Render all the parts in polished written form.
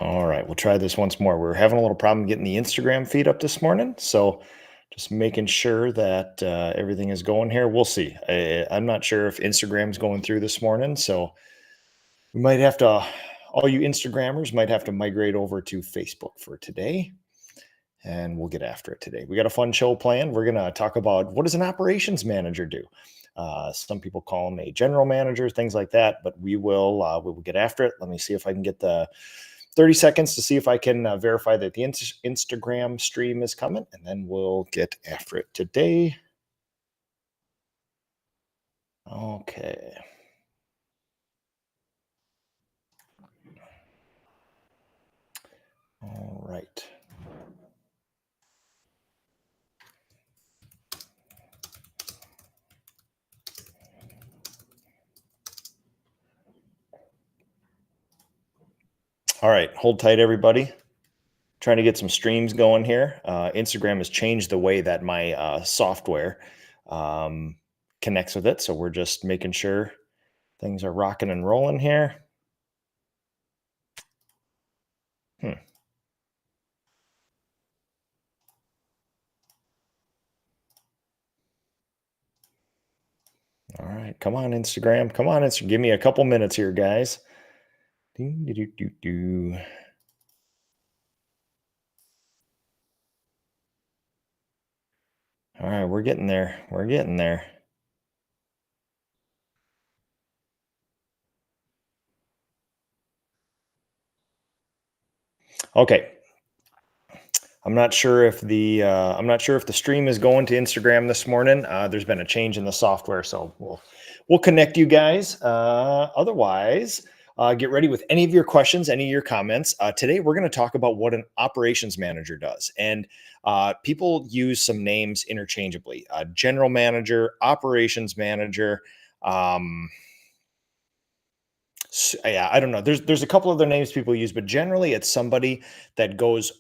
All right, we'll try this once more. We're having a little problem getting the Instagram feed up this morning, so just making sure that everything is going here. We'll see. I'm not sure if Instagram's going through this morning, so we might have to. All you Instagrammers might have to migrate over to Facebook for today, and we'll get after it today. We got a fun show planned. We're gonna talk about what does an operations manager do. Some people call them a general manager, things like that. But we will get after it. Let me see if I can get the 30 seconds to see if I can verify that the Instagram stream is coming, and then we'll get after it today. Okay. All right. All right. Hold tight, everybody. Trying to get some streams going here. Instagram has changed the way that my software um, connects with it. So we're just making sure things are rocking and rolling here. Hmm. All right. Come on, Instagram. Come on, Instagram. Give me a couple minutes here, guys. Do, do, do, do, do. All right. We're getting there. We're getting there. Okay. I'm not sure if the stream is going to Instagram this morning. There's been a change in the software, so we'll connect you guys. Otherwise, get ready with any of your questions, any of your comments. Today, we're going to talk about what an operations manager does, and people use some names interchangeably: general manager, operations manager. Um, yeah, I don't know. There's a couple other names people use, but generally it's somebody that goes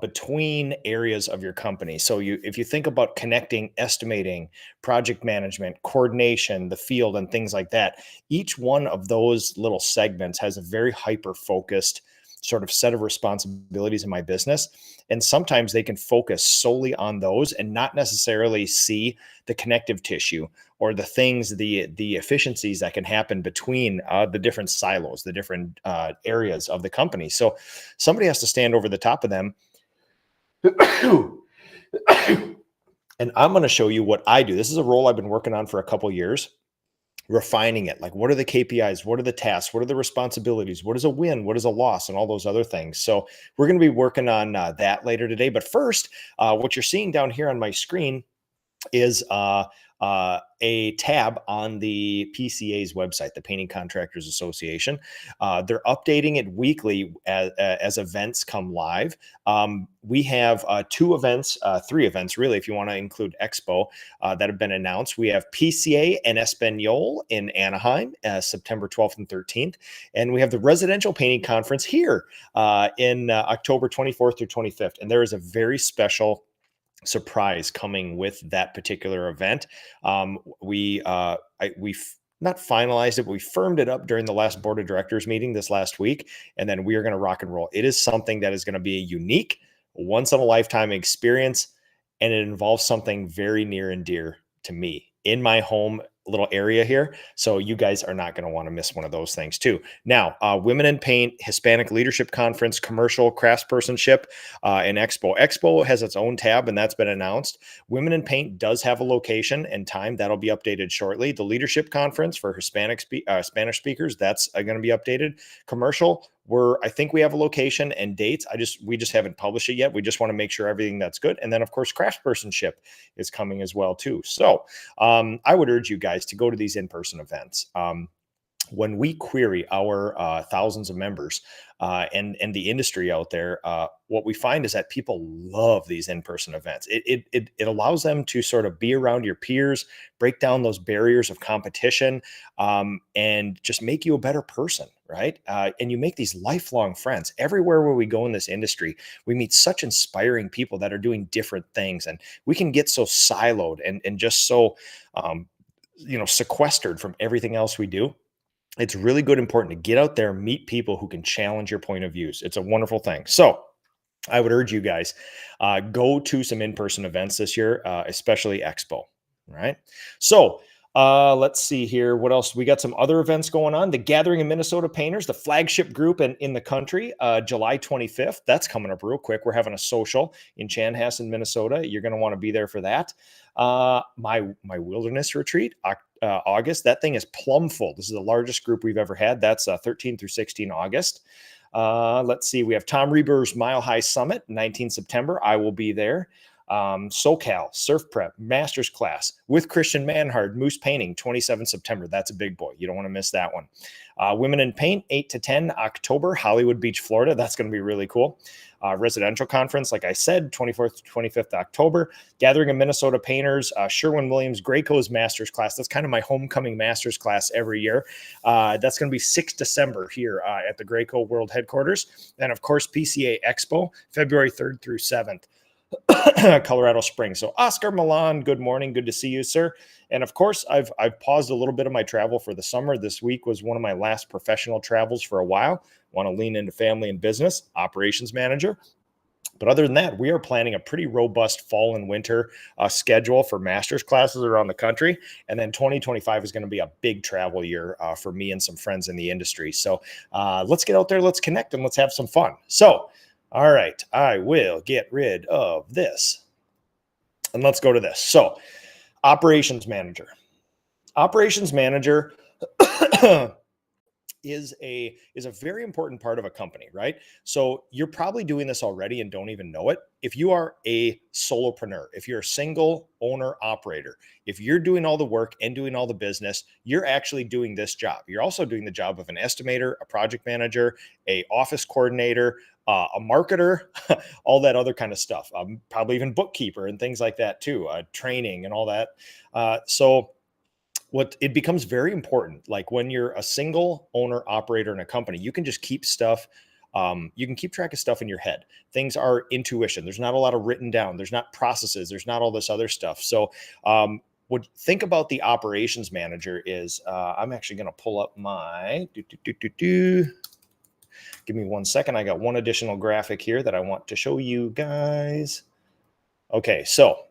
between areas of your company. So if you think about connecting, estimating, project management, coordination, the field, and things like that, each one of those little segments has a very hyper focused sort of set of responsibilities in my business. And sometimes they can focus solely on those and not necessarily see the connective tissue or the things, the efficiencies that can happen between the different silos, the different areas of the company. So somebody has to stand over the top of them. And I'm going to show you what I do. This is a role I've been working on for a couple years, refining it. Like, what are the KPIs? What are the tasks? What are the responsibilities? What is a win? What is a loss? And all those other things. So we're going to be working on that later today. But first, what you're seeing down here on my screen is a tab on the PCA's website, the Painting Contractors Association. They're updating it weekly as events come live. We have three events, really, if you want to include Expo, that have been announced. We have PCA and Espanol in Anaheim, September 12th and 13th. And we have the Residential Painting Conference here in October 24th through 25th. And there is a very special surprise coming with that particular event. We've not finalized it, but we firmed it up during the last board of directors meeting this last week, and then we are going to rock and roll. It is something that is going to be a unique, once in a lifetime experience, and it involves something very near and dear to me in my home little area here. So you guys are not going to want to miss one of those things too. Now, Women in Paint, Hispanic Leadership Conference, Commercial Craftspersonship, and Expo. Expo has its own tab, and that's been announced. Women in Paint does have a location and time that'll be updated shortly. The Leadership Conference for Spanish speakers, that's going to be updated. Commercial, I think we have a location and dates. We just haven't published it yet. We just want to make sure everything that's good. And then, of course, craftspersonship is coming as well too. So I would urge you guys to go to these in-person events. When we query our thousands of members and the industry out there, what we find is that people love these in-person events. It allows them to sort of be around your peers, break down those barriers of competition, and just make you a better person, right? And you make these lifelong friends. Everywhere where we go in this industry, we meet such inspiring people that are doing different things, and we can get so siloed and just so sequestered from everything else we do. It's really good, important to get out there, meet people who can challenge your point of views. It's a wonderful thing. So I would urge you guys, go to some in-person events this year, especially Expo. All right. So let's see here. What else? We got some other events going on. The Gathering of Minnesota Painters, the flagship group in the country, July 25th. That's coming up real quick. We're having a social in Chanhassen, Minnesota. You're going to want to be there for that. My wilderness retreat, August. That thing is plumb full. This is the largest group we've ever had. That's 13 through 16 August. Let's see. We have Tom Reber's Mile High Summit, 19 September. I will be there. SoCal, SurfPrep, Master's Class with Christian Manhard, Moose Painting, 27 September. That's a big boy. You don't want to miss that one. Women in Paint, 8 to 10 October, Hollywood Beach, Florida. That's going to be really cool. Residential conference, like I said, 24th to 25th October. Gathering of Minnesota Painters, Sherwin-Williams, Graco's Master's Class. That's kind of my homecoming Master's Class every year. That's going to be 6 December here at the Graco World Headquarters. And of course, PCA Expo, February 3rd through 7th. Colorado Springs. So Oscar Milan, good morning. Good to see you, sir. And of course, I've paused a little bit of my travel for the summer. This week was one of my last professional travels for a while. Want to lean into family and business, operations manager. But other than that, we are planning a pretty robust fall and winter schedule for master's classes around the country. And then 2025 is going to be a big travel year for me and some friends in the industry. So let's get out there, let's connect, and let's have some fun. So all right, I will get rid of this. And let's go to this. So, operations manager. Operations manager is a very important part of a company, right? So you're probably doing this already and don't even know it. If you are a solopreneur, if you're a single owner operator, if you're doing all the work and doing all the business, you're actually doing this job. You're also doing the job of an estimator, a project manager, a office coordinator, a marketer, all that other kind of stuff. Probably even bookkeeper and things like that too, training and all that. So what it becomes very important, like when you're a single owner operator in a company, you can just keep stuff. You can keep track of stuff in your head. Things are intuition. There's not a lot of written down. There's not processes. There's not all this other stuff. So what think about the operations manager is I'm actually going to pull up my Give me 1 second. I got one additional graphic here that I want to show you guys. Okay, so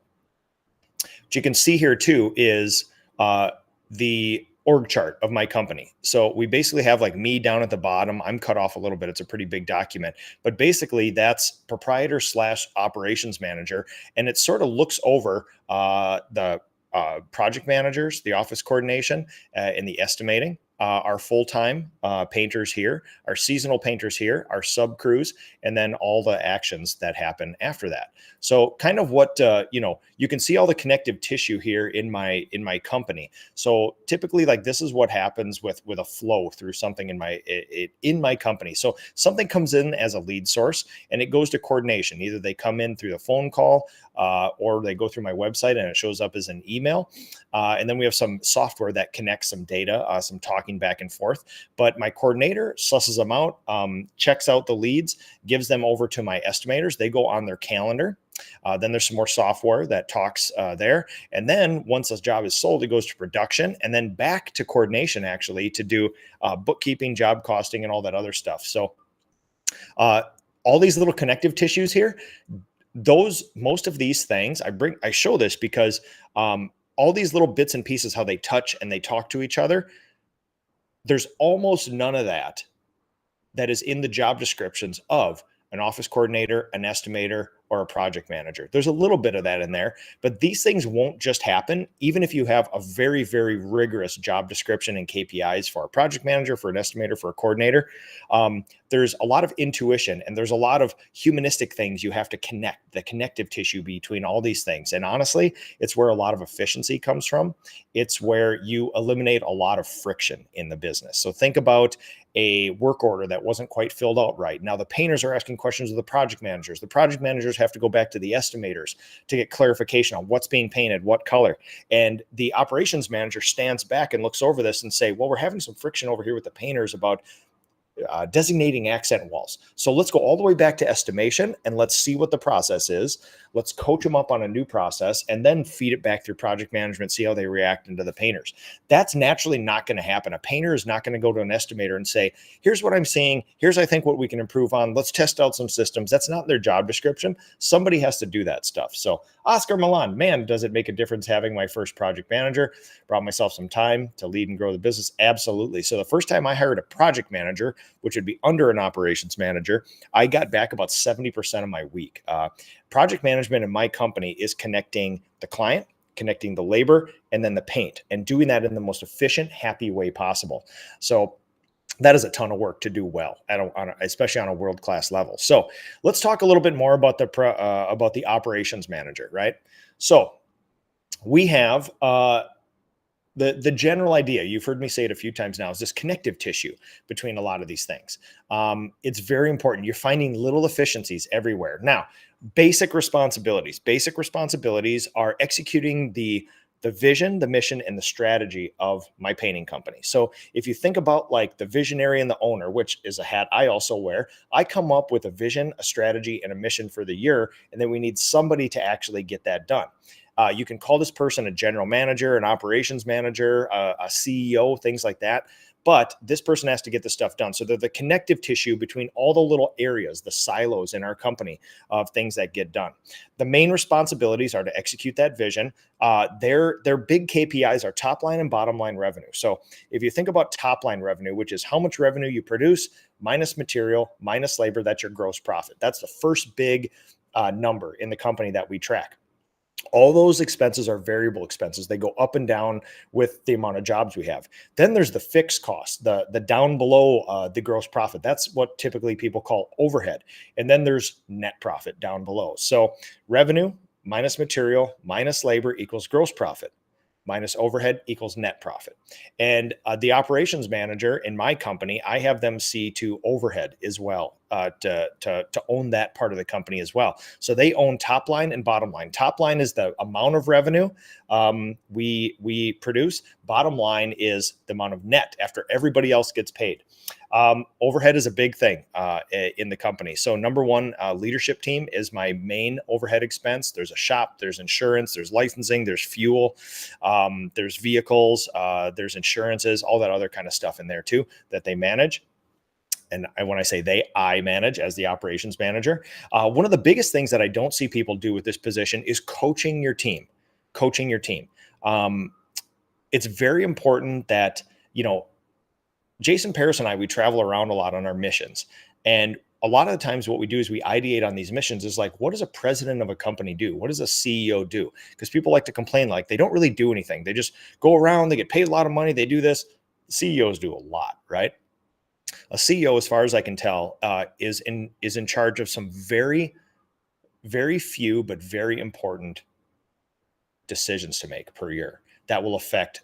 what you can see here too is the org chart of my company. So we basically have like me down at the bottom. I'm cut off a little bit. It's a pretty big document, but basically that's proprietor / operations manager. And it sort of looks over the project managers, the office coordination, and the estimating. Our full-time painters here, our seasonal painters here, our sub crews, and then all the actions that happen after that. So kind of what, you can see all the connective tissue here in my company. So typically like this is what happens with a flow through something in my company. So something comes in as a lead source and it goes to coordination. Either they come in through the phone call or they go through my website and it shows up as an email. And then we have some software that connects some data, some talking back and forth. But my coordinator susses them out, checks out the leads, gives them over to my estimators. They go on their calendar. Then there's some more software that talks there. And then once this job is sold, it goes to production and then back to coordination actually to do bookkeeping, job costing, and all that other stuff. So all these little connective tissues here, most of these things I show this because all these little bits and pieces, how they touch and they talk to each other, there's almost none of that is in the job descriptions of an office coordinator, an estimator, or a project manager. There's a little bit of that in there, but these things won't just happen. Even if you have a very, very rigorous job description and KPIs for a project manager, for an estimator, for a coordinator, there's a lot of intuition and there's a lot of humanistic things you have to connect, the connective tissue between all these things. And honestly, it's where a lot of efficiency comes from. It's where you eliminate a lot of friction in the business. So think about a work order that wasn't quite filled out right. Now the painters are asking questions of the project managers. The project managers have to go back to the estimators to get clarification on what's being painted, what color. And the operations manager stands back and looks over this and say, well, we're having some friction over here with the painters about designating accent walls. So let's go all the way back to estimation and let's see what the process is. Let's coach them up on a new process and then feed it back through project management, see how they react into the painters. That's naturally not going to happen. A painter is not going to go to an estimator and say, here's what I'm seeing. Here's, I think, what we can improve on. Let's test out some systems. That's not their job description. Somebody has to do that stuff. So Oscar Milan, man, does it make a difference having my first project manager? Brought myself some time to lead and grow the business. Absolutely. So the first time I hired a project manager, which would be under an operations manager, I got back about 70% of my week. Project management in my company is connecting the client, connecting the labor, and then the paint, and doing that in the most efficient, happy way possible. So that is a ton of work to do well, especially on a world-class level. So let's talk a little bit more about the operations manager, right? So we have the general idea, you've heard me say it a few times now, is this connective tissue between a lot of these things. It's very important. You're finding little efficiencies everywhere. Now, basic responsibilities are executing the vision, the mission, and the strategy of my painting company. So if you think about like the visionary and the owner, which is a hat I also wear, I come up with a vision, a strategy, and a mission for the year, and then we need somebody to actually get that done. You can call this person a general manager, an operations manager, a CEO, things like that. But this person has to get the stuff done. So they're the connective tissue between all the little areas, the silos in our company of things that get done. The main responsibilities are to execute that vision. Their big KPIs are top line and bottom line revenue. So if you think about top line revenue, which is how much revenue you produce minus material, minus labor, that's your gross profit. That's the first big number in the company that we track. All those expenses are variable expenses. They go up and down with the amount of jobs we have. Then there's the fixed cost, the down below the gross profit. That's what typically people call overhead. And then there's net profit down below. So revenue minus material minus labor equals gross profit. Minus overhead equals net profit. And the operations manager in my company, I have them see to overhead as well, to own that part of the company as well. So they own top line and bottom line. Top line is the amount of revenue we produce. Bottom line is the amount of net after everybody else gets paid. Overhead is a big thing in the company. So number one, leadership team is my main overhead expense. There's a shop, there's insurance, there's licensing, there's fuel, there's vehicles, there's insurances, all that other kind of stuff in there too that they manage. And when I say they, I manage as the operations manager. One of the biggest things that I don't see people do with this position is coaching your team. It's very important that, Jason Paris and I, we travel around a lot on our missions. And a lot of the times what we do is we ideate on these missions is like, what does a president of a company do? What does a CEO do? Because people like to complain like they don't really do anything. They just go around, they get paid a lot of money, they do this. CEOs do a lot, right? A CEO, as far as I can tell, is in charge of some very, very few, but very important decisions to make per year that will affect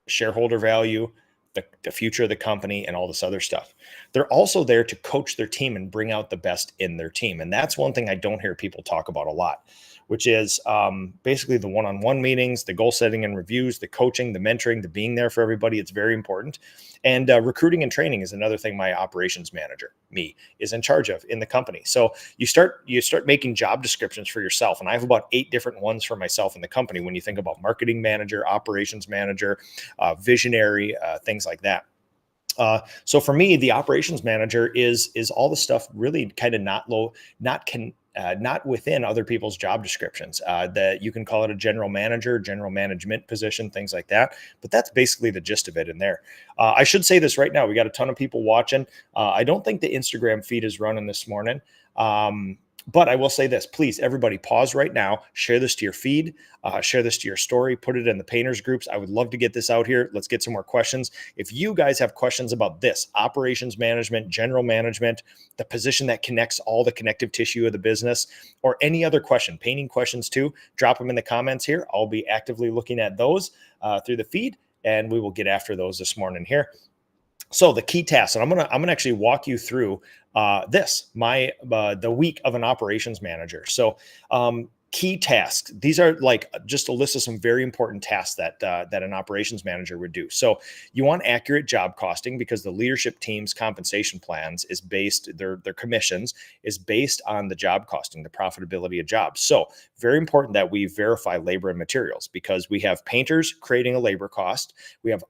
shareholder value, the future of the company, and all this other stuff. They're also there to coach their team and bring out the best in their team. And that's one thing I don't hear people talk about a lot, which is basically the one-on-one meetings, the goal setting and reviews, the coaching, the mentoring, the being there for everybody. It's very important. And recruiting and training is another thing my operations manager, me, is in charge of in the company. So you start making job descriptions for yourself. And I have about 8 different ones for myself in the company when you think about marketing manager, operations manager, visionary, things like that. So for me, the operations manager is all the stuff really kind of not within other people's job descriptions. That you can call it a general manager, general management position, things like that. But that's basically the gist of it in there. I should say this right now. We got a ton of people watching. I don't think the Instagram feed is running this morning. But I will say this, please, everybody pause right now, share this to your feed, share this to your story, put it in the painters groups. I would love to get this out here. Let's get some more questions. If you guys have questions about this, operations management, general management, the position that connects all the connective tissue of the business, or any other question, painting questions too, drop them in the comments here. I'll be actively looking at those through the feed, and we will get after those this morning here. So the key tasks, and I'm gonna actually walk you through the week of an operations manager. So Key tasks. These are like just a list of some very important tasks that an operations manager would do. So you want accurate job costing because the leadership team's compensation plans is based, their commissions is based on the job costing, the profitability of jobs. So very important that we verify labor and materials because we have painters creating a labor cost, we have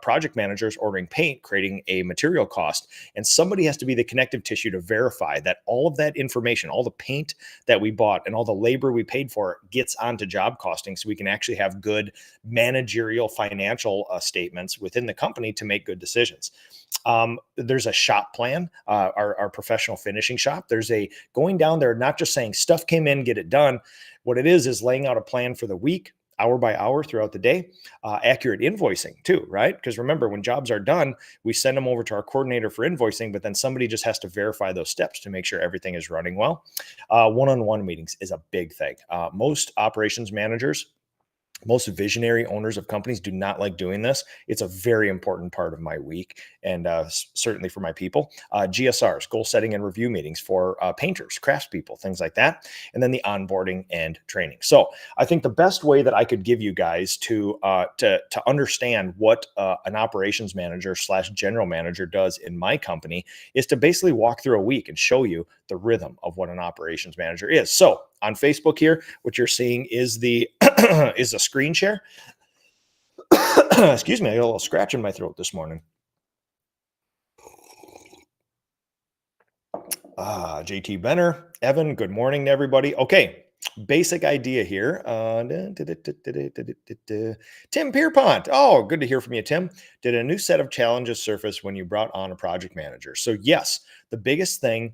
project managers ordering paint, creating a material cost, and somebody has to be the connective tissue to verify that all of that information, all the paint that we bought and all the labor we paid for gets onto job costing so we can actually have good managerial financial statements within the company to make good decisions. There's a shop plan, our professional finishing shop. There's a going down there, not just saying stuff came in, get it done. What it is laying out a plan for the week, hour by hour throughout the day, accurate invoicing too, right? Because remember, when jobs are done, we send them over to our coordinator for invoicing, but then somebody just has to verify those steps to make sure everything is running well. One-on-one meetings is a big thing. Most operations managers, most visionary owners of companies do not like doing this. It's a very important part of my week and certainly for my people. GSRs, goal setting and review meetings for painters, craftspeople, things like that. And then the onboarding and training. So I think the best way that I could give you guys to understand what an operations manager / general manager does in my company is to basically walk through a week and show you the rhythm of what an operations manager is. So on Facebook here, what you're seeing is the is a screen share. Excuse me, I got a little scratch in my throat this morning. JT Benner, Evan, good morning to everybody. Okay, basic idea here. Tim Pierpont. Oh, good to hear from you, Tim. Did a new set of challenges surface when you brought on a project manager? So yes, the biggest thing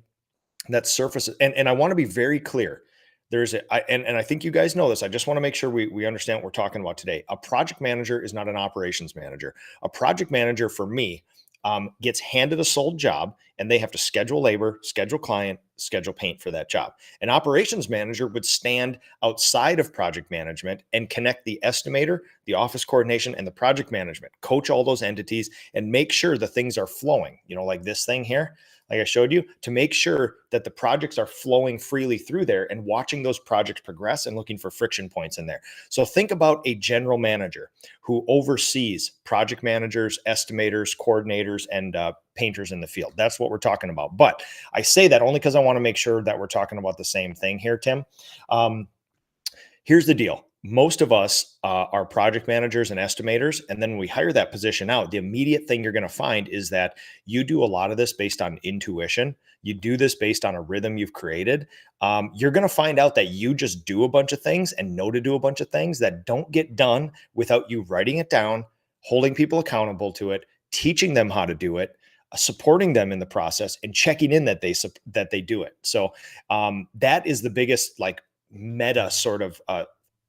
that surfaces, and I want to be very clear. And I think you guys know this. I just want to make sure we understand what we're talking about today. A project manager is not an operations manager. A project manager for me gets handed a sold job and they have to schedule labor, schedule client, schedule paint for that job. An operations manager would stand outside of project management and connect the estimator, the office coordination, and the project management, coach all those entities and make sure the things are flowing, like this thing here, like I showed you, to make sure that the projects are flowing freely through there and watching those projects progress and looking for friction points in there. So think about a general manager who oversees project managers, estimators, coordinators, and painters in the field. That's what we're talking about. But I say that only because I want to make sure that we're talking about the same thing here, Tim. Here's the deal. Most of us are project managers and estimators. And then when we hire that position out, the immediate thing you're going to find is that you do a lot of this based on intuition. You do this based on a rhythm you've created. You're going to find out that you just do a bunch of things and know to do a bunch of things that don't get done without you writing it down, holding people accountable to it, teaching them how to do it, supporting them in the process, and checking in that they do it. So that is the biggest meta sort of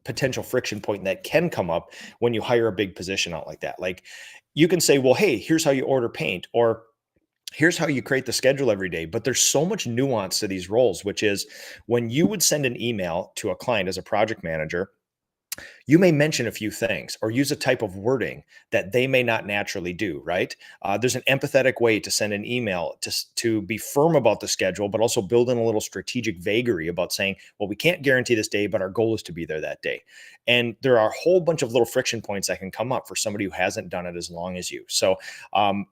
potential friction point that can come up when you hire a big position out like that. Like you can say, well, hey, here's how you order paint, or here's how you create the schedule every day. But there's so much nuance to these roles, which is when you would send an email to a client as a project manager, you may mention a few things or use a type of wording that they may not naturally do, right? There's an empathetic way to send an email to be firm about the schedule, but also build in a little strategic vagary about saying, well, we can't guarantee this day, but our goal is to be there that day. And there are a whole bunch of little friction points that can come up for somebody who hasn't done it as long as you. So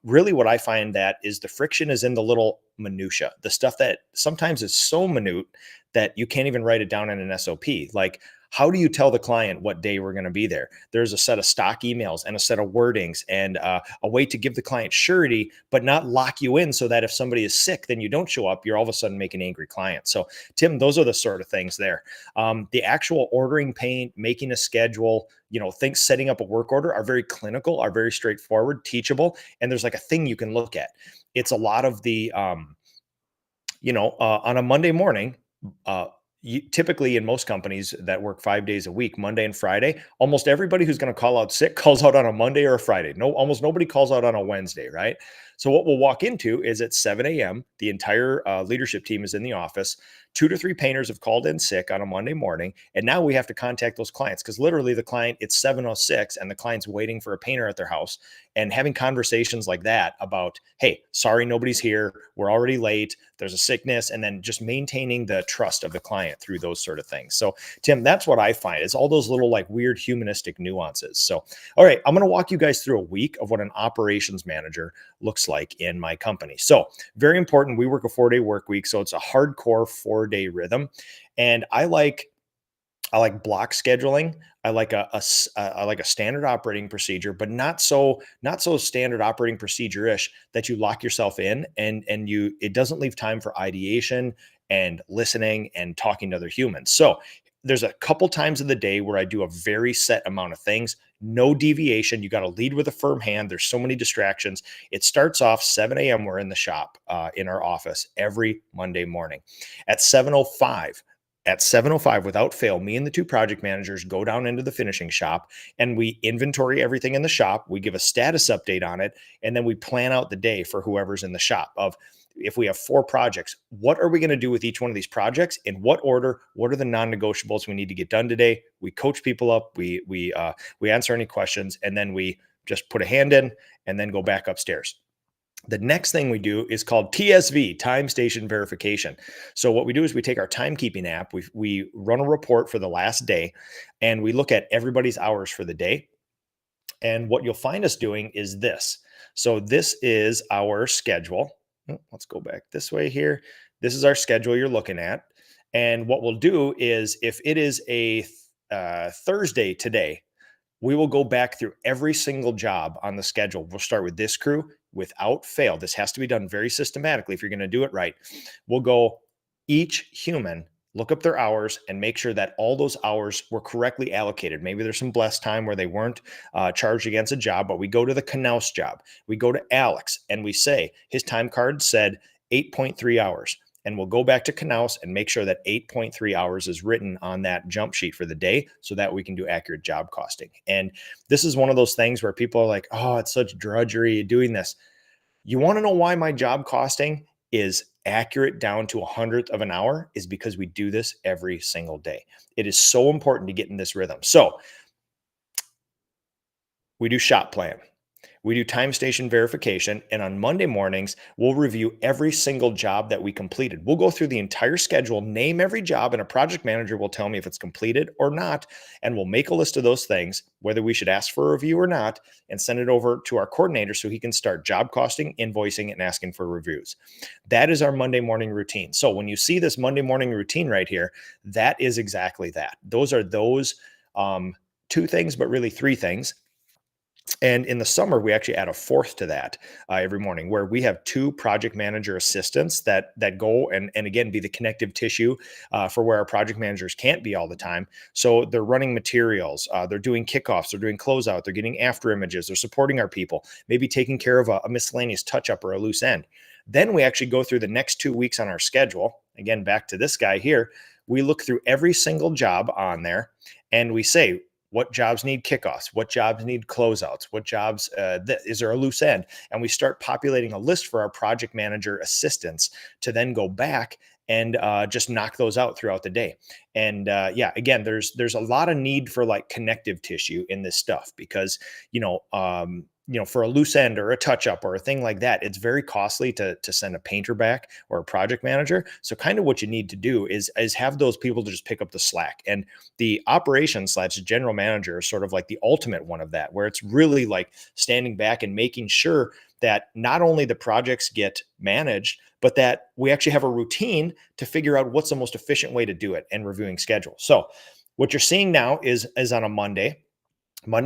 really what I find that is the friction is in the little minutia, the stuff that sometimes is so minute that you can't even write it down in an SOP. Like, how do you tell the client what day we're going to be there? There's a set of stock emails and a set of wordings and a way to give the client surety, but not lock you in so that if somebody is sick, then you don't show up, you're all of a sudden making an angry client. So Tim, those are the sort of things there. The actual ordering paint, making a schedule, things, setting up a work order are very clinical, are very straightforward, teachable. And there's like a thing you can look at. It's a lot of the, on a Monday morning, typically in most companies that work 5 days a week, Monday and Friday, almost everybody who's going to call out sick calls out on a Monday or a Friday. Almost nobody calls out on a Wednesday, right? So what we'll walk into is at 7 a.m., the entire leadership team is in the office. 2 to 3 painters have called in sick on a Monday morning. And now we have to contact those clients because literally the client, it's 7:06 and the client's waiting for a painter at their house, and having conversations like that about, hey, sorry, nobody's here. We're already late. There's a sickness. And then just maintaining the trust of the client through those sort of things. So Tim, that's what I find is all those little like weird humanistic nuances. So, all right, I'm going to walk you guys through a week of what an operations manager looks like in my company. So very important. We work a 4-day work week. So it's a hardcore 4-day rhythm. And I like block scheduling. I like I like a standard operating procedure, but not so standard operating procedure-ish that you lock yourself in and it doesn't leave time for ideation and listening and talking to other humans. So there's a couple times of the day where I do a very set amount of things, no deviation. You got to lead with a firm hand. There's so many distractions. It starts off 7 a.m. We're in the shop in our office every Monday morning. At 7:05, without fail, me and the two project managers go down into the finishing shop and we inventory everything in the shop. We give a status update on it, and then we plan out the day for whoever's in the shop of, if we have 4 projects, what are we going to do with each one of these projects? In what order? What are the non-negotiables we need to get done today? We coach people up. We answer any questions, and then we just put a hand in and then go back upstairs. The next thing we do is called TSV, time station verification. So what we do is we take our timekeeping app, we run a report for the last day, and we look at everybody's hours for the day. And what you'll find us doing is this. So this is our schedule. Let's go back this way here. This is our schedule you're looking at. And what we'll do is, if it is a Thursday today, we will go back through every single job on the schedule. We'll start with this crew without fail. This has to be done very systematically if you're going to do it right. We'll go each human, look up their hours and make sure that all those hours were correctly allocated. Maybe there's some blessed time where they weren't charged against a job, but we go to the Knaus job. We go to Alex and we say his time card said 8.3 hours. And we'll go back to Knaus and make sure that 8.3 hours is written on that jump sheet for the day so that we can do accurate job costing. And this is one of those things where people are like, oh, it's such drudgery doing this. You want to know why my job costing is accurate down to 100th of an hour is because we do this every single day. It is so important to get in this rhythm. So we do shop plan. We do time station verification, and on Monday mornings, we'll review every single job that we completed. We'll go through the entire schedule, name every job, and a project manager will tell me if it's completed or not, and we'll make a list of those things, whether we should ask for a review or not, and send it over to our coordinator so he can start job costing, invoicing, and asking for reviews. That is our Monday morning routine. So when you see this Monday morning routine right here, that is exactly that. Those are those 2 things, but really 3 things. And in the summer, we actually add a 4th to that every morning, where we have 2 project manager assistants that go and again be the connective tissue for where our project managers can't be all the time. So they're running materials, they're doing kickoffs, they're doing closeout, they're getting after images, they're supporting our people, maybe taking care of a miscellaneous touch up or a loose end. Then we actually go through the next 2 weeks on our schedule. Again, back to this guy here, we look through every single job on there and we say, what jobs need kickoffs? What jobs need closeouts? What jobs, is there a loose end? And we start populating a list for our project manager assistants to then go back and just knock those out throughout the day. And yeah, again, there's a lot of need for like connective tissue in this stuff because, for a loose end or a touch up or a thing like that, it's very costly to send a painter back or a project manager. So kind of what you need to do is have those people to just pick up the slack. And the operations/general manager is sort of like the ultimate one of that, where it's really like standing back and making sure that not only the projects get managed, but that we actually have a routine to figure out what's the most efficient way to do it and reviewing schedule. So what you're seeing now is on a Monday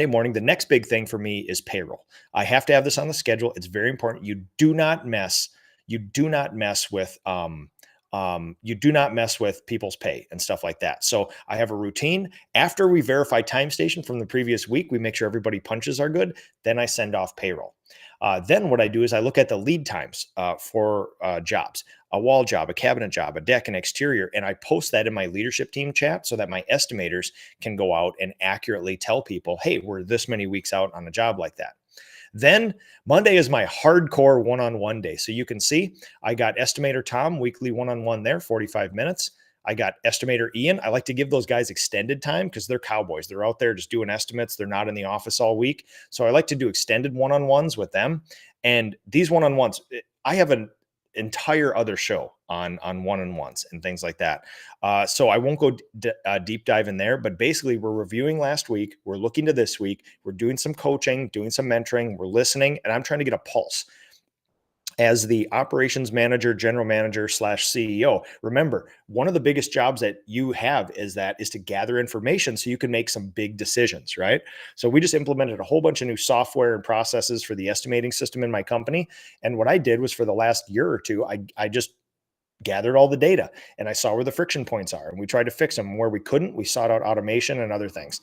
morning. The next big thing for me is payroll. I have to have this on the schedule. It's very important. You do not mess with people's pay and stuff like that. So I have a routine. After we verify time station from the previous week, we make sure everybody punches are good. Then I send off payroll. Then what I do is I look at the lead times for jobs, a wall job, a cabinet job, a deck, and exterior, and I post that in my leadership team chat so that my estimators can go out and accurately tell people, hey, we're this many weeks out on a job like that. Then Monday is my hardcore one-on-one day. So you can see I got estimator Tom, weekly one-on-one there, 45 minutes. I got estimator Ian. I like to give those guys extended time because they're cowboys. They're out there just doing estimates. They're not in the office all week. So I like to do extended one-on-ones with them. And these one-on-ones, I have an entire other show on one-on-ones and things like that. So I won't go deep dive in there, but basically we're reviewing last week. We're looking to this week. We're doing some coaching, doing some mentoring. We're listening, and I'm trying to get a pulse. As the operations manager, general manager / CEO, remember, one of the biggest jobs that you have is to gather information so you can make some big decisions, right? So we just implemented a whole bunch of new software and processes for the estimating system in my company. And what I did was for the last year or two, I just gathered all the data and I saw where the friction points are and we tried to fix them. Where we couldn't, we sought out automation and other things.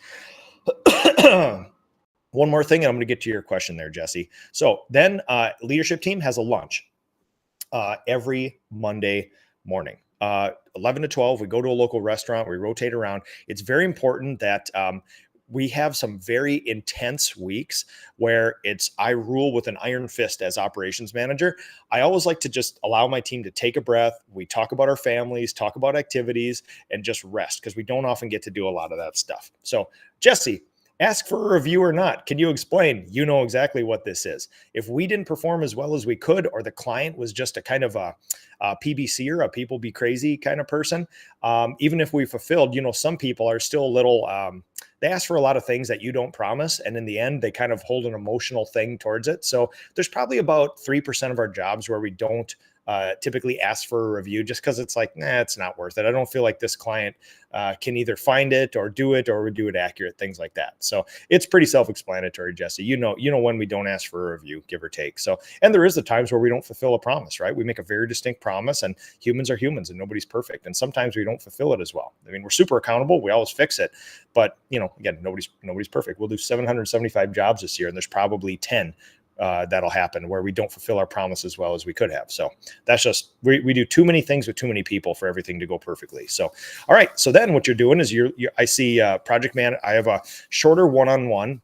One more thing, and I'm going to get to your question there, Jesse. So then leadership team has a lunch every Monday morning. 11 to 12, we go to a local restaurant, we rotate around. It's very important that we have some very intense weeks where I rule with an iron fist as operations manager. I always like to just allow my team to take a breath. We talk about our families, talk about activities, and just rest because we don't often get to do a lot of that stuff. So Jesse, ask for a review or not. Can you explain? You know exactly what this is. If we didn't perform as well as we could, or the client was just a kind of a PBC or a people be crazy kind of person, even if we fulfilled, some people are still a little, they ask for a lot of things that you don't promise. And in the end, they kind of hold an emotional thing towards it. So there's probably about 3% of our jobs where we don't typically ask for a review just because it's like, it's not worth it. I don't feel like this client can either find it or do it accurate, things like that. So it's pretty self-explanatory, Jesse. You know when we don't ask for a review, give or take. So, and there is the times where we don't fulfill a promise, right? We make a very distinct promise, and humans are humans and nobody's perfect. And sometimes we don't fulfill it as well. I mean, we're super accountable. We always fix it. But, again, nobody's perfect. We'll do 775 jobs this year, and there's probably 10 that'll happen where we don't fulfill our promise as well as we could have. So that's just, we do too many things with too many people for everything to go perfectly. So, all right. So then what you're doing is I see project man. I have a shorter one-on-one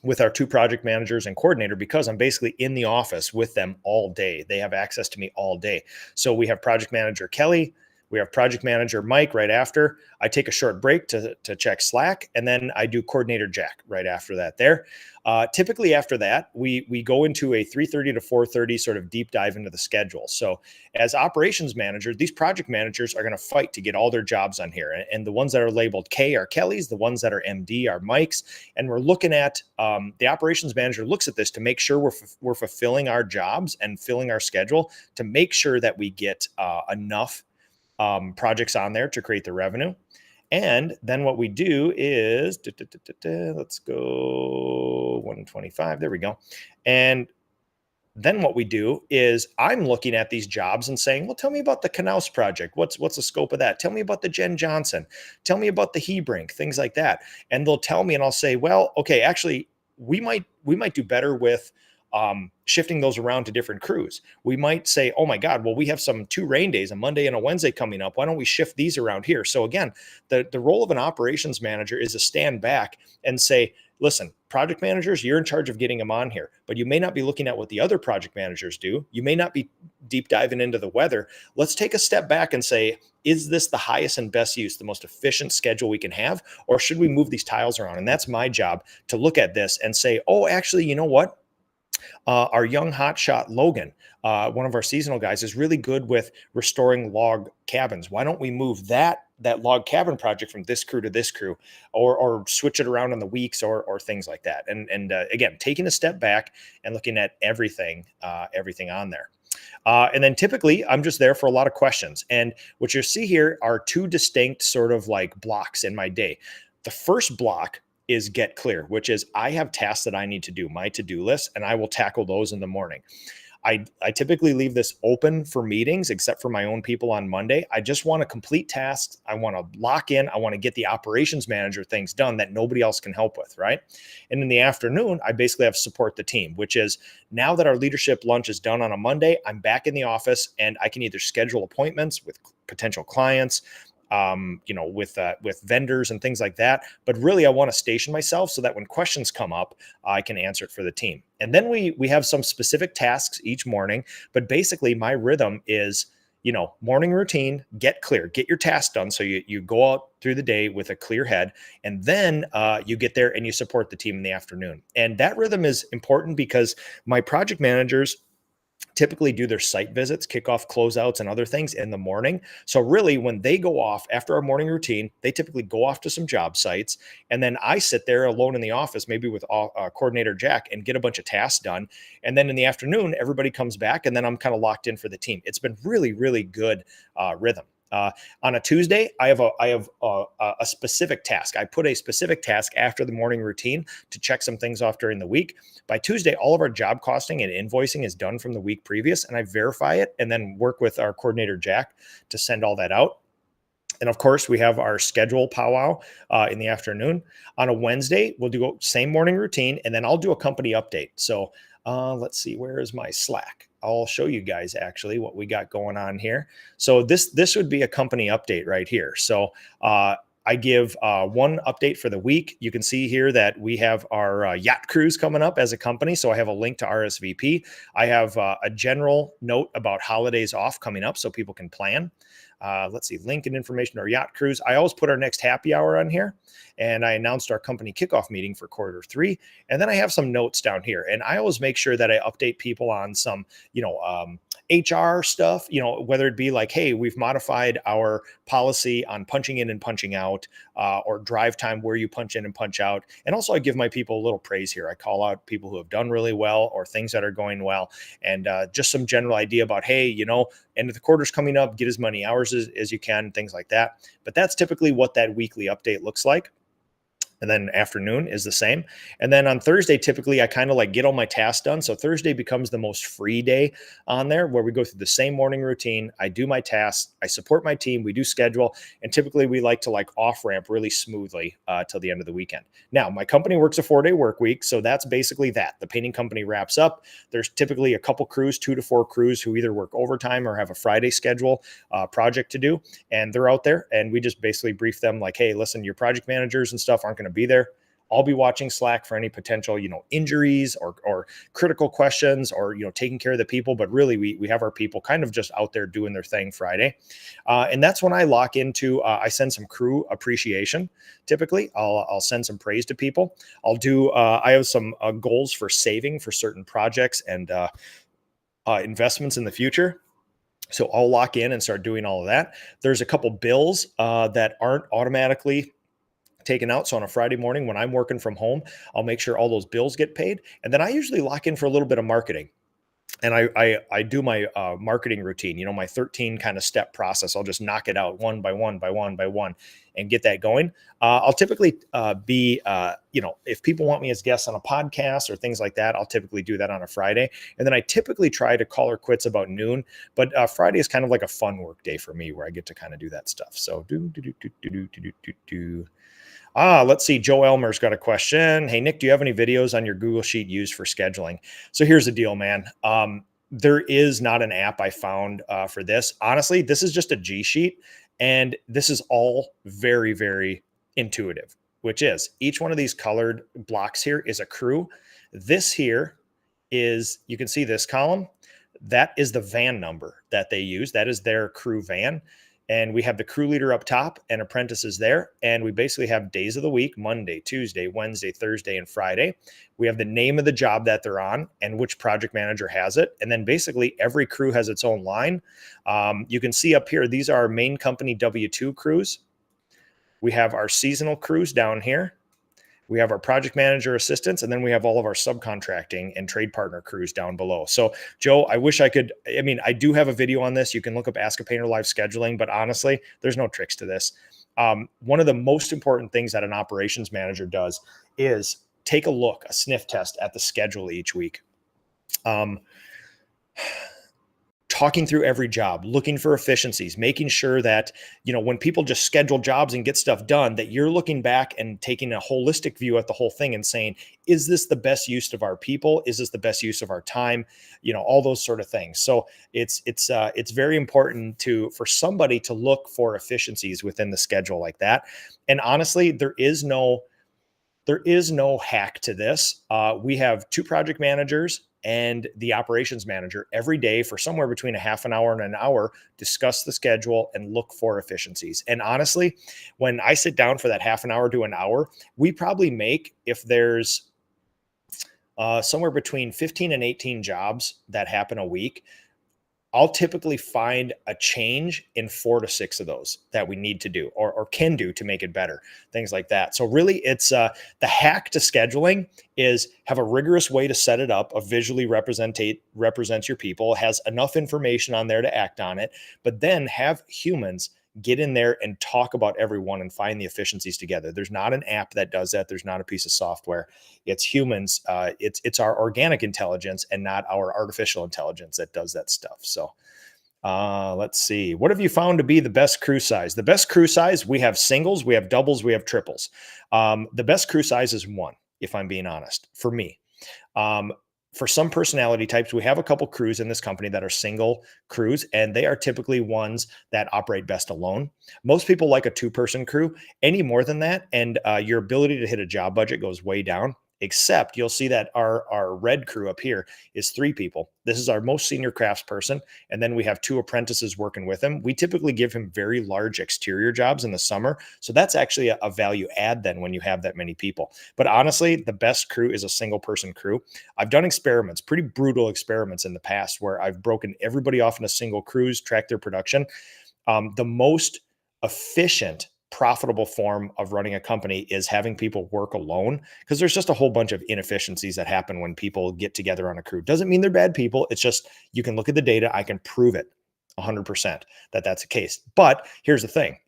with our two project managers and coordinator because I'm basically in the office with them all day. They have access to me all day. So we have project manager Kelly. We have project manager Mike right after. I take a short break to check Slack, and then I do coordinator Jack right after that there. Typically after that, we go into a 3:30 to 4:30 sort of deep dive into the schedule. So as operations manager, these project managers are going to fight to get all their jobs on here. And the ones that are labeled K are Kelly's, the ones that are MD are Mike's. And we're looking at, the operations manager looks at this to make sure we're fulfilling our jobs and filling our schedule to make sure that we get enough projects on there to create the revenue. And then what we do is, let's go 125. There we go. And then what we do is I'm looking at these jobs and saying, well, tell me about the Knaus project. What's the scope of that? Tell me about the Jen Johnson. Tell me about the Hebrink, things like that. And they'll tell me, and I'll say, well, okay, actually, we might do better with shifting those around to different crews. We might say, oh my God, well, we have some 2 rain days, a Monday and a Wednesday coming up. Why don't we shift these around here? So again, the role of an operations manager is to stand back and say, listen, project managers, you're in charge of getting them on here, but you may not be looking at what the other project managers do. You may not be deep diving into the weather. Let's take a step back and say, is this the highest and best use, the most efficient schedule we can have? Or should we move these tiles around? And that's my job, to look at this and say, oh, actually, you know what? Our young hotshot Logan, one of our seasonal guys, is really good with restoring log cabins. Why don't we move that log cabin project from this crew to this crew, or switch it around in the weeks, or things like that? And again, taking a step back and looking at everything on there. And then typically I'm just there for a lot of questions. And what you see here are 2 distinct sort of like blocks in my day. The first block is get clear, which is I have tasks that I need to do, my to-do list, and I will tackle those in the morning. I typically leave this open for meetings, except for my own people on Monday. I just want to complete tasks. I want to lock in. I want to get the operations manager things done that nobody else can help with, right? And in the afternoon, I basically have support the team, which is now that our leadership lunch is done on a Monday, I'm back in the office and I can either schedule appointments with potential clients. with vendors and things like that. But really, I want to station myself so that when questions come up, I can answer it for the team. And then we have some specific tasks each morning. But basically, my rhythm is, morning routine, get clear, get your tasks done. So you go out through the day with a clear head, and then you get there and you support the team in the afternoon. And that rhythm is important because my project managers typically do their site visits, kickoff closeouts, and other things in the morning. So really, when they go off after our morning routine, they typically go off to some job sites. And then I sit there alone in the office, maybe with coordinator Jack, and get a bunch of tasks done. And then in the afternoon, everybody comes back, and then I'm kind of locked in for the team. It's been really, really good rhythm. On a Tuesday, I have a specific task. I put a specific task after the morning routine to check some things off during the week. By Tuesday, all of our job costing and invoicing is done from the week previous, and I verify it and then work with our coordinator, Jack, to send all that out. And of course, we have our schedule powwow in the afternoon. On a Wednesday, we'll do same morning routine, and then I'll do a company update. So let's see, where is my Slack? I'll show you guys actually what we got going on here. So this would be a company update right here. So I give one update for the week. You can see here that we have our yacht cruise coming up as a company. So I have a link to RSVP. I have a general note about holidays off coming up so people can plan. Let's see, link and information to our yacht cruise. I always put our next happy hour on here, and I announced our company kickoff meeting for Q3. And then I have some notes down here, and I always make sure that I update people on some, HR stuff, whether it be like, hey, we've modified our policy on punching in and punching out, or drive time where you punch in and punch out. And also I give my people a little praise here. I call out people who have done really well or things that are going well. And just some general idea about, hey, end of the quarter's coming up, get as many hours as you can, things like that. But that's typically what that weekly update looks like. And then afternoon is the same. And then on Thursday, typically I kind of like get all my tasks done. So Thursday becomes the most free day on there, where we go through the same morning routine. I do my tasks, I support my team, we do schedule, and typically we like to like off ramp really smoothly till the end of the weekend. Now, my company works a 4-day work week. So that's basically that. The painting company wraps up. There's typically a couple crews, 2 to 4 crews who either work overtime or have a Friday schedule project to do. And they're out there, and we just basically brief them like, hey, listen, your project managers and stuff aren't going to be there. I'll be watching Slack for any potential, injuries or critical questions, or, taking care of the people. But really, we have our people kind of just out there doing their thing Friday. And that's when I lock into, I send some crew appreciation. Typically, I'll send some praise to people. I have some goals for saving for certain projects and investments in the future. So I'll lock in and start doing all of that. There's a couple bills that aren't automatically taken out. So on a Friday morning when I'm working from home, I'll make sure all those bills get paid. And then I usually lock in for a little bit of marketing. And I do my marketing routine, my 13 kind of step process. I'll just knock it out one by one by one by one and get that going. I'll typically be, if people want me as guests on a podcast or things like that, I'll typically do that on a Friday. And then I typically try to call or quits about noon. But Friday is kind of like a fun work day for me where I get to kind of do that stuff. So let's see. Joe Elmer's got a question. Hey, Nick, do you have any videos on your Google Sheet used for scheduling? So here's the deal, man. There is not an app I found for this. Honestly, this is just a G Sheet, and this is all very, very intuitive, which is each one of these colored blocks here is a crew. This here is, you can see this column. That is the van number that they use. That is their crew van. And we have the crew leader up top and apprentices there. And we basically have days of the week: Monday, Tuesday, Wednesday, Thursday, and Friday. We have the name of the job that they're on and which project manager has it. And then basically every crew has its own line. You can see up here, these are our main company W-2 crews. We have our seasonal crews down here. We have our project manager assistants, and then we have all of our subcontracting and trade partner crews down below. So, Joe, I wish I could. I do have a video on this. You can look up Ask a Painter Live scheduling, but honestly, there's no tricks to this. One of the most important things that an operations manager does is take a sniff test at the schedule each week. talking through every job, looking for efficiencies, making sure that, when people just schedule jobs and get stuff done, that you're looking back and taking a holistic view at the whole thing and saying, is this the best use of our people? Is this the best use of our time? All those sort of things. So it's very important for somebody to look for efficiencies within the schedule like that. And honestly, there is no hack to this. We have 2 project managers and the operations manager every day for somewhere between a half an hour and an hour, discuss the schedule and look for efficiencies. And honestly, when I sit down for that half an hour to an hour, we probably make, if there's somewhere between 15 and 18 jobs that happen a week, I'll typically find a change in 4 to 6 of those that we need to do or can do to make it better, things like that. So really it's the hack to scheduling is have a rigorous way to set it up, visually represents your people, has enough information on there to act on it, but then have humans get in there and talk about everyone and find the efficiencies together. There's not an app that does that. There's not a piece of software. It's humans. It's our organic intelligence and not our artificial intelligence that does that stuff. So let's see. What have you found to be the best crew size? The best crew size, we have singles, we have doubles, we have triples. The best crew size is 1, if I'm being honest, for me. For some personality types, we have a couple crews in this company that are single crews, and they are typically ones that operate best alone. Most people like a 2-person crew. Any more than that, and your ability to hit a job budget goes way down. Except you'll see that our red crew up here is 3 people. This is our most senior craftsperson, and then we have 2 apprentices working with him. We typically give him very large exterior jobs in the summer, so that's actually a value add then when you have that many people. But honestly, the best crew is a single person crew. I've done experiments, pretty brutal experiments in the past, where I've broken everybody off into single crews, tracked their production. The most efficient, profitable form of running a company is having people work alone, because there's just a whole bunch of inefficiencies that happen when people get together on a crew. Doesn't mean they're bad people. It's just, you can look at the data. I can prove it 100% that that's the case. But here's the thing.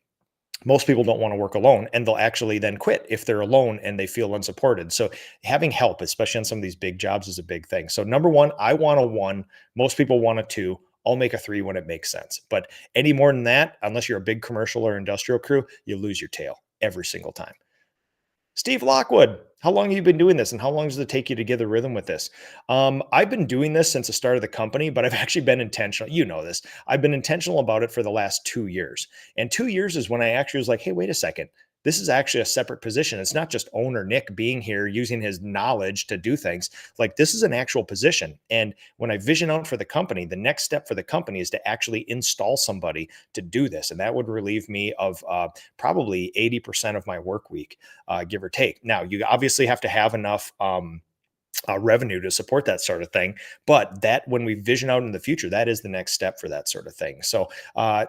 Most people don't want to work alone, and they'll actually then quit if they're alone and they feel unsupported. So having help, especially on some of these big jobs, is a big thing. So number 1, I want a 1. Most people want a 2. I'll make a 3 when it makes sense. But any more than that, unless you're a big commercial or industrial crew, you lose your tail every single time. Steve Lockwood, how long have you been doing this, and how long does it take you to get a rhythm with this? I've been doing this since the start of the company, but I've actually been intentional. You know this. I've been intentional about it for the last 2 years. And 2 years is when I actually was like, hey, wait a second. This is actually a separate position. It's not just owner Nick being here using his knowledge to do things. Like, this is an actual position. And when I vision out for the company, the next step for the company is to actually install somebody to do this. And that would relieve me of probably 80% of my work week, give or take. Now, you obviously have to have enough revenue to support that sort of thing. But that, when we vision out in the future, that is the next step for that sort of thing. So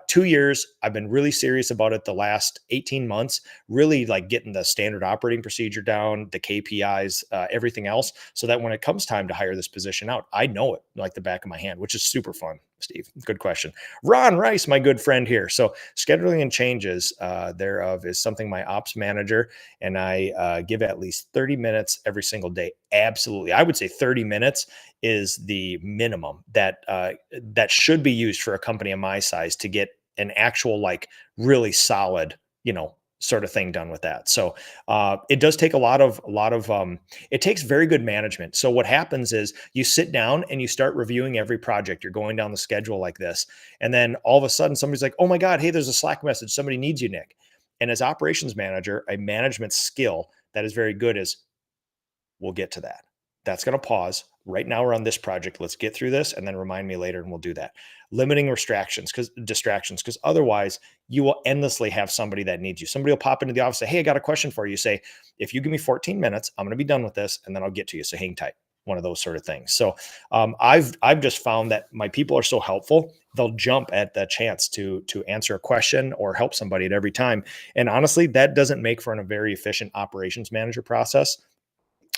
2 years, I've been really serious about it. The last 18 months, really like getting the standard operating procedure down, the KPIs, everything else, so that when it comes time to hire this position out, I know it like the back of my hand, which is super fun. Steve, good question. Ron Rice, my good friend here. So scheduling and changes thereof is something my ops manager and I give at least 30 minutes every single day. Absolutely. I would say 30 minutes is the minimum that should be used for a company of my size to get an actual, like, really solid, sort of thing done with that. So it does take a lot of it takes very good management. So what happens is you sit down and you start reviewing every project. You're going down the schedule like this. And then all of a sudden somebody's like, oh my God, hey, there's a Slack message. Somebody needs you, Nick. And as operations manager, a management skill that is very good is, we'll get to that. That's going to pause. Right now we're on this project. Let's get through this and then remind me later and we'll do that. Limiting distractions, because otherwise you will endlessly have somebody that needs you. Somebody will pop into the office, say, hey, I got a question for you. Say, if you give me 14 minutes, I'm going to be done with this and then I'll get to you. So hang tight. One of those sort of things. So I've just found that my people are so helpful. They'll jump at the chance to answer a question or help somebody at every time. And honestly, that doesn't make for a very efficient operations manager process.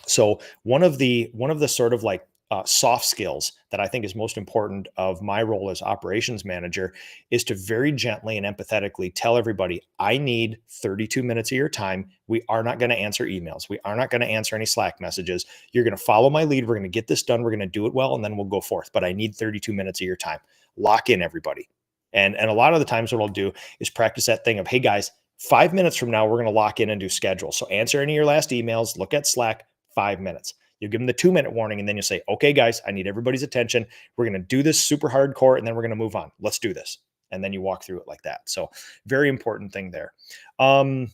So one of the sort of like soft skills that I think is most important of my role as operations manager is to very gently and empathetically tell everybody, I need 32 minutes of your time. We are not going to answer emails. We are not going to answer any Slack messages. You're going to follow my lead. We're going to get this done. We're going to do it well, and then we'll go forth. But I need 32 minutes of your time. lock in everybody. And a lot of the times what I'll do is practice that thing of, hey guys, 5 minutes from now, we're going to lock in and do schedule. So answer any of your last emails, look at Slack, 5 minutes. You give them the 2-minute warning, and then you say, okay, guys, I need everybody's attention. We're going to do this super hardcore, and then we're going to move on. Let's do this. And then you walk through it like that. So very important thing there. So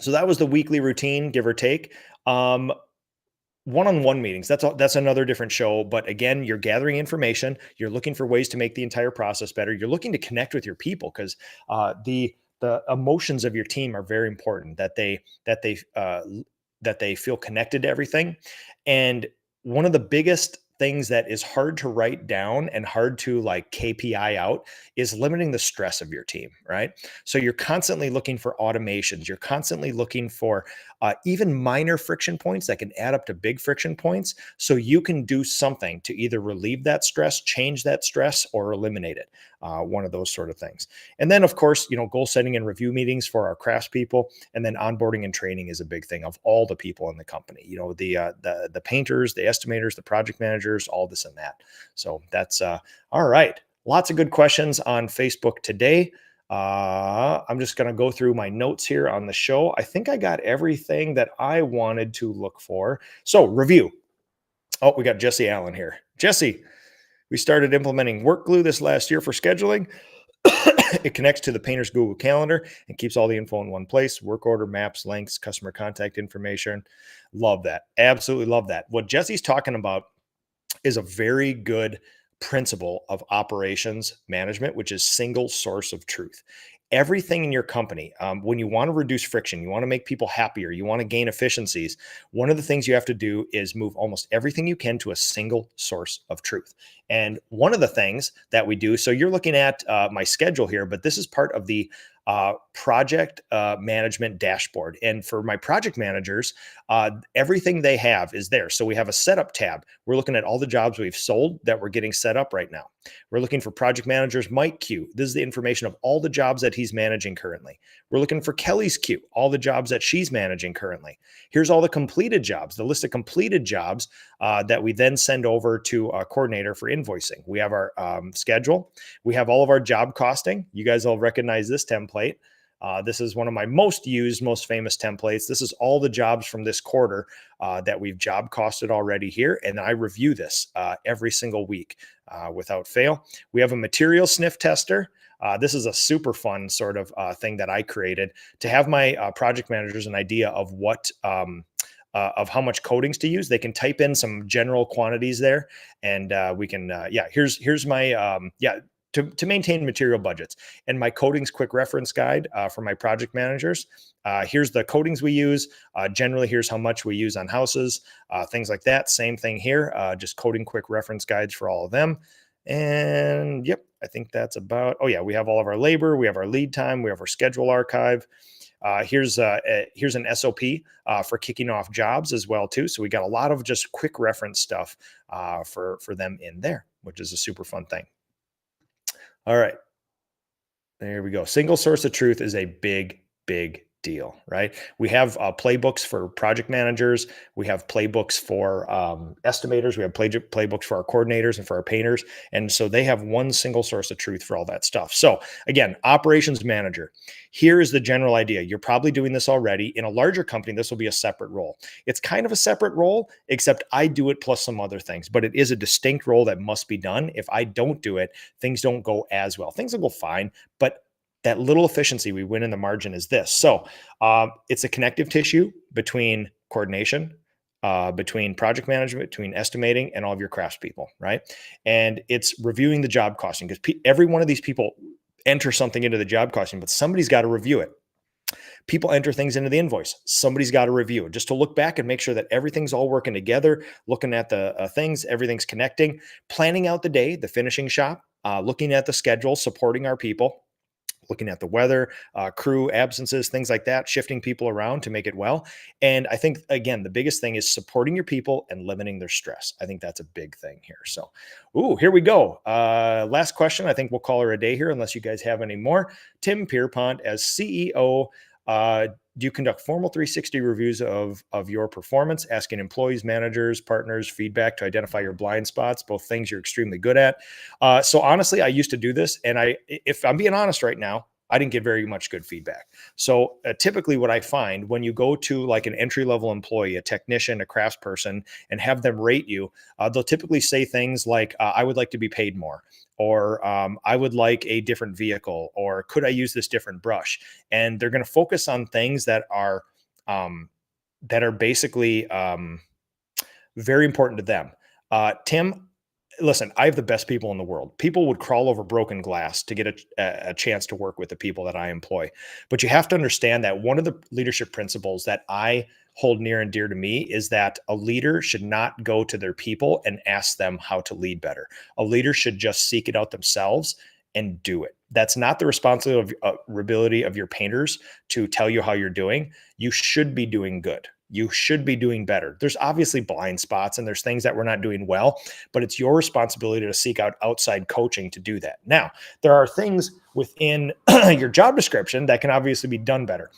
that was the weekly routine, give or take. One-on-one meetings, that's another different show. But again, you're gathering information. You're looking for ways to make the entire process better. You're looking to connect with your people because the emotions of your team are very important, that they feel connected to everything. And one of the biggest things that is hard to write down and hard to like KPI out is limiting the stress of your team, right? So you're constantly looking for automations. You're constantly looking for even minor friction points that can add up to big friction points. So you can do something to either relieve that stress, change that stress, or eliminate it. One of those sort of things. And then of course, goal setting and review meetings for our craftspeople, and then onboarding and training is a big thing of all the people in the company, the painters, the estimators, the project managers, all this and that. So that's all right. Lots of good questions on Facebook today. I'm just going to go through my notes here on the show. I think I got everything that I wanted to look for. So review. Oh, we got Jesse Allen here. Jesse, we started implementing Work Glue this last year for scheduling. It connects to the painter's Google Calendar and keeps all the info in one place: work order, maps, links, customer contact information. Love that. Absolutely love that. What Jesse's talking about is a very good principle of operations management, which is single source of truth. Everything in your company, when you want to reduce friction, you want to make people happier, you want to gain efficiencies, one of the things you have to do is move almost everything you can to a single source of truth. And one of the things that we do, so you're looking at my schedule here, but this is part of the project management dashboard. And for my project managers, everything they have is there. So we have a setup tab. We're looking at all the jobs we've sold that we're getting set up right now. We're looking for project managers Mike queue. This is the information of all the jobs that he's managing currently. We're looking for Kelly's queue, all the jobs that she's managing currently. Here's all the completed jobs, the list of completed jobs that we then send over to a coordinator for invoicing. We have our schedule. We have all of our job costing. You guys all recognize this template. This is one of my most used, most famous templates. This is all the jobs from this quarter that we've job costed already here. And I review this every single week without fail. We have a material sniff tester. This is a super fun sort of thing that I created to have my project managers an idea of what of how much coatings to use. They can type in some general quantities there, and we can here's my to maintain material budgets. And my coatings quick reference guide for my project managers. Here's the coatings we use. Generally, here's how much we use on houses, things like that. Same thing here, just coating quick reference guides for all of them. And yep, I think that's about, we have all of our labor, we have our lead time, we have our schedule archive. Here's an SOP for kicking off jobs as well too. So we got a lot of just quick reference stuff for them in there, which is a super fun thing. All right, there we go. Single source of truth is a big, big deal, right? We have playbooks for project managers. We have playbooks for estimators. We have playbooks for our coordinators and for our painters. And so they have one single source of truth for all that stuff. So again, operations manager. Here is the general idea. You're probably doing this already. In a larger company, this will be a separate role. It's kind of a separate role, except I do it plus some other things, but it is a distinct role that must be done. If I don't do it, things don't go as well. Things will go fine, but that little efficiency we win in the margin is this. So it's a connective tissue between coordination, between project management, between estimating, and all of your craftspeople, right? And it's reviewing the job costing, because every one of these people enter something into the job costing, but somebody's got to review it. People enter things into the invoice. Somebody's got to review it just to look back and make sure that everything's all working together, looking at the things, everything's connecting, planning out the day, the finishing shop, looking at the schedule, supporting our people, looking at the weather, crew absences, things like that, shifting people around to make it well. And I think, again, the biggest thing is supporting your people and limiting their stress. I think that's a big thing here. So, here we go. Last question. I think we'll call her a day here unless you guys have any more. Tim Pierpont as CEO Do you conduct formal 360 reviews of your performance, asking employees, managers, partners feedback to identify your blind spots, both things you're extremely good at? So honestly, I used to do this, and if I'm being honest right now, I didn't get very much good feedback. So typically, what I find when you go to like an entry level employee, a technician, a craftsperson, and have them rate you, they'll typically say things like, "I would like to be paid more," or "I would like a different vehicle," or "Could I use this different brush?" And they're going to focus on things um, that are basically very important to them. Tim, listen, I have the best people in the world. People would crawl over broken glass to get a chance to work with the people that I employ. But you have to understand that one of the leadership principles that I hold near and dear to me is that a leader should not go to their people and ask them how to lead better. A leader should just seek it out themselves and do it. That's not the responsibility of your painters to tell you how you're doing. You should be doing good. You should be doing better. There's obviously blind spots and there's things that we're not doing well, but it's your responsibility to seek out outside coaching to do that. Now, there are things within your job description that can obviously be done better.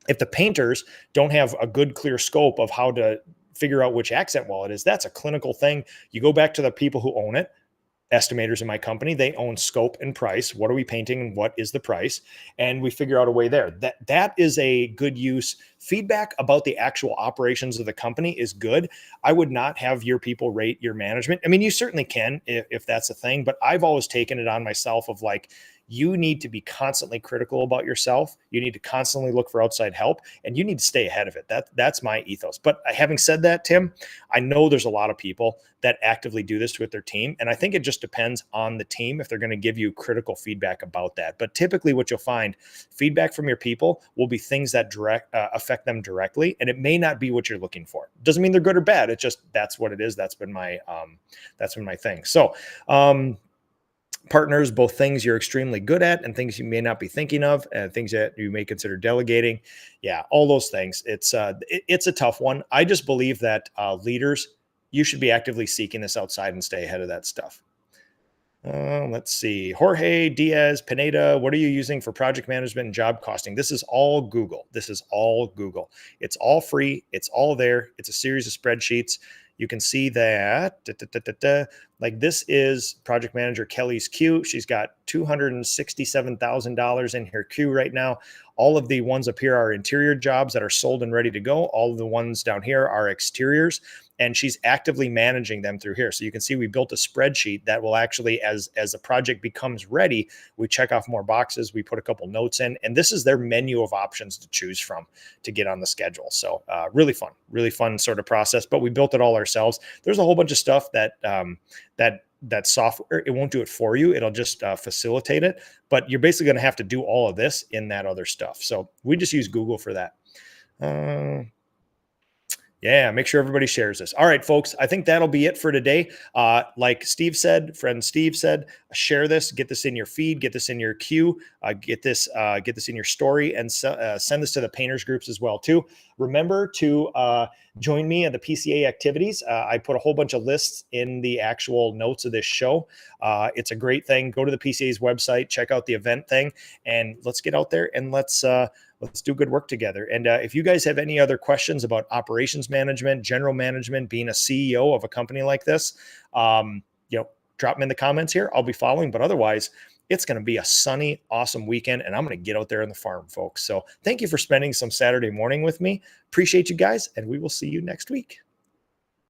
If the painters don't have a good, clear scope of how to figure out which accent wall it is, that's a clinical thing. You go back to the people who own it. Estimators in my company, they own scope and price. What are we painting and what is the price? And we figure out a way there. That is a good use. Feedback about the actual operations of the company is good. I would not have your people rate your management. I mean, you certainly can if that's a thing, but I've always taken it on myself of like, you need to be constantly critical about yourself. You need to constantly look for outside help, and you need to stay ahead of it. That's my ethos. But having said that, Tim, I know there's a lot of people that actively do this with their team, and I think it just depends on the team if they're going to give you critical feedback about that. But typically, what you'll find, feedback from your people will be things that affect them directly, and it may not be what you're looking for. Doesn't mean they're good or bad. It's just that's what it is. That's been my thing. So. Partners, both things you're extremely good at and things you may not be thinking of, and things that you may consider delegating. Yeah, all those things. It's a tough one. I just believe that leaders, you should be actively seeking this outside and stay ahead of that stuff. Let's see. Jorge Diaz Pineda, what are you using for project management and job costing? This is all Google. This is all Google. It's all free. It's all there. It's a series of spreadsheets. You can see that, like this is project manager Kelly's queue. She's got $267,000 in her queue right now. All of the ones up here are interior jobs that are sold and ready to go. All of the ones down here are exteriors, and she's actively managing them through here. So you can see we built a spreadsheet that will actually, as the project becomes ready, we check off more boxes, we put a couple notes in, and this is their menu of options to choose from to get on the schedule. So really fun sort of process, but we built it all ourselves. There's a whole bunch of stuff that that software, it won't do it for you. It'll just facilitate it, but you're basically going to have to do all of this in that other stuff. So we just use Google for that. Yeah, make sure everybody shares this. All right, folks, I think that'll be it for today. Like Steve said, friend Steve said, share this, get this in your feed, get this in your queue, get this in your story, and send this to the painters groups as well too. Remember to join me at the PCA activities. I put a whole bunch of lists in the actual notes of this show. It's a great thing. Go to the PCA's website, check out the event thing, and let's get out there and let's do good work together. And if you guys have any other questions about operations management, general management, being a CEO of a company like this, drop them in the comments here. I'll be following, but otherwise it's going to be a sunny, awesome weekend, and I'm going to get out there on the farm, folks. So thank you for spending some Saturday morning with me. Appreciate you guys, and we will see you next week.